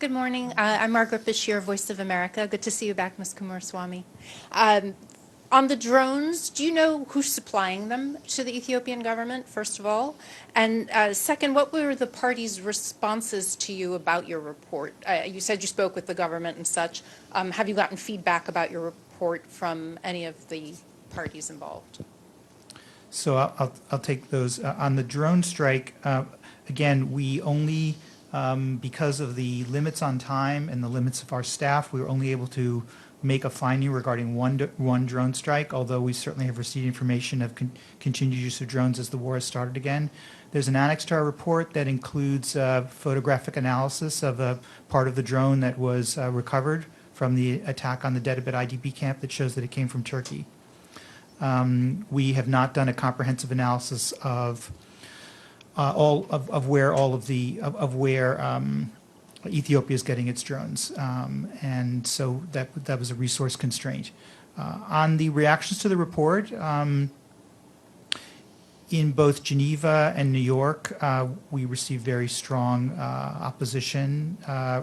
Good morning. I'm Margaret Besheer, Voice of America. Good to see you back, Ms. Kumaraswamy. On the drones, do you know who's supplying them to the Ethiopian government, first of all? And second, what were the parties' responses to you about your report? You said you spoke with the government and such. Have you gotten feedback about your report from any of the parties involved? So I'll take those. On the drone strike, again, we only, because of the limits on time and the limits of our staff, we were only able to make a finding regarding one drone strike, although we certainly have received information of continued use of drones as the war has started again. There's an annex to our report that includes photographic analysis of a part of the drone that was recovered from the attack on the Dedabet IDP camp that shows that it came from Turkey. We have not done a comprehensive analysis of where Ethiopia is getting its drones, and so that was a resource constraint. On the reactions to the report, in both Geneva and New York, we received very strong opposition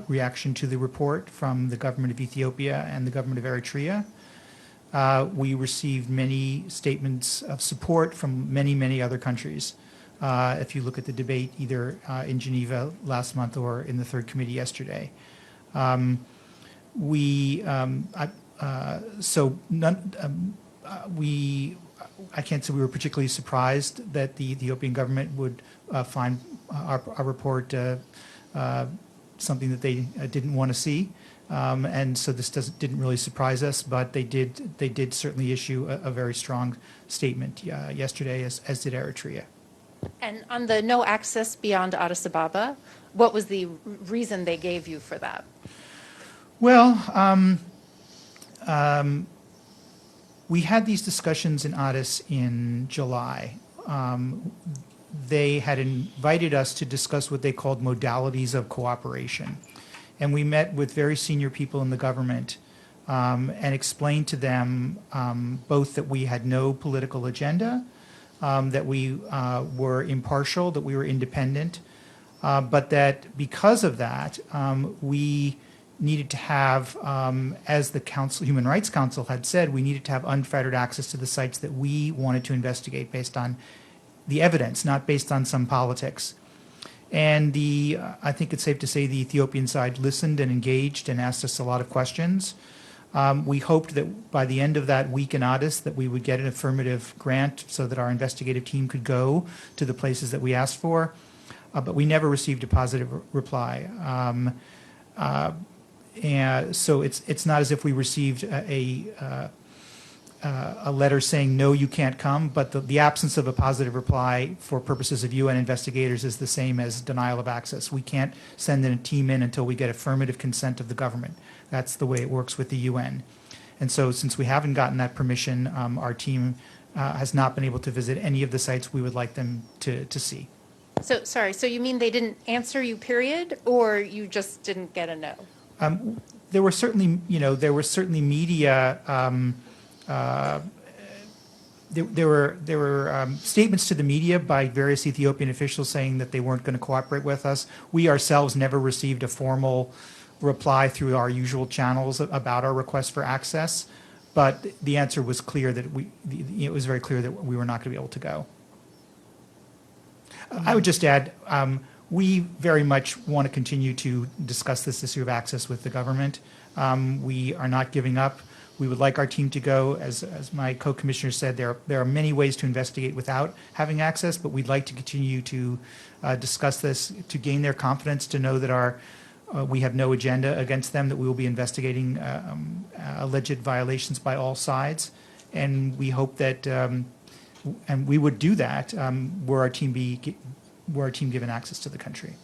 reaction to the report from the government of Ethiopia and the government of Eritrea. We received many statements of support from many other countries. If you look at the debate either in Geneva last month or in the Third Committee yesterday. I can't say we were particularly surprised that the Ethiopian government would find our report something that they didn't want to see. And so this didn't really surprise us, but they did certainly issue a very strong statement yesterday, as did Eritrea. And on the no access beyond Addis Ababa, what was the reason they gave you for that? Well, we had these discussions in Addis in July. They had invited us to discuss what they called modalities of cooperation. And we met with very senior people in the government and explained to them both that we had no political agenda, that we were impartial, that we were independent, but that because of that, we needed to have, as the Human Rights Council had said, we needed to have unfettered access to the sites that we wanted to investigate based on the evidence, not based on some politics. And I think it's safe to say the Ethiopian side listened and engaged and asked us a lot of questions. We hoped that by the end of that week in Addis that we would get an affirmative grant so that our investigative team could go to the places that we asked for, but we never received a positive reply. And so it's not as if we received a letter saying, no, you can't come, but the absence of a positive reply for purposes of UN investigators is the same as denial of access. We can't send a team in until we get affirmative consent of the government. That's the way it works with the UN. And so since we haven't gotten that permission, our team has not been able to visit any of the sites we would like them to see. So, sorry, so you mean they didn't answer you, period, or you just didn't get a no? There were certainly, media. There were statements to the media by various Ethiopian officials saying that they weren't going to cooperate with us. We ourselves never received a formal reply through our usual channels about our request for access, but the answer was clear that it was very clear that we were not going to be able to go. I would just add, we very much want to continue to discuss this issue of access with the government. We are not giving up. We would like our team to go. As my co-commissioner said, there are many ways to investigate without having access, but we'd like to continue to discuss this to gain their confidence, to know that we have no agenda against them, that we will be investigating alleged violations by all sides. And we hope that, and we would do that were our team given access to the country.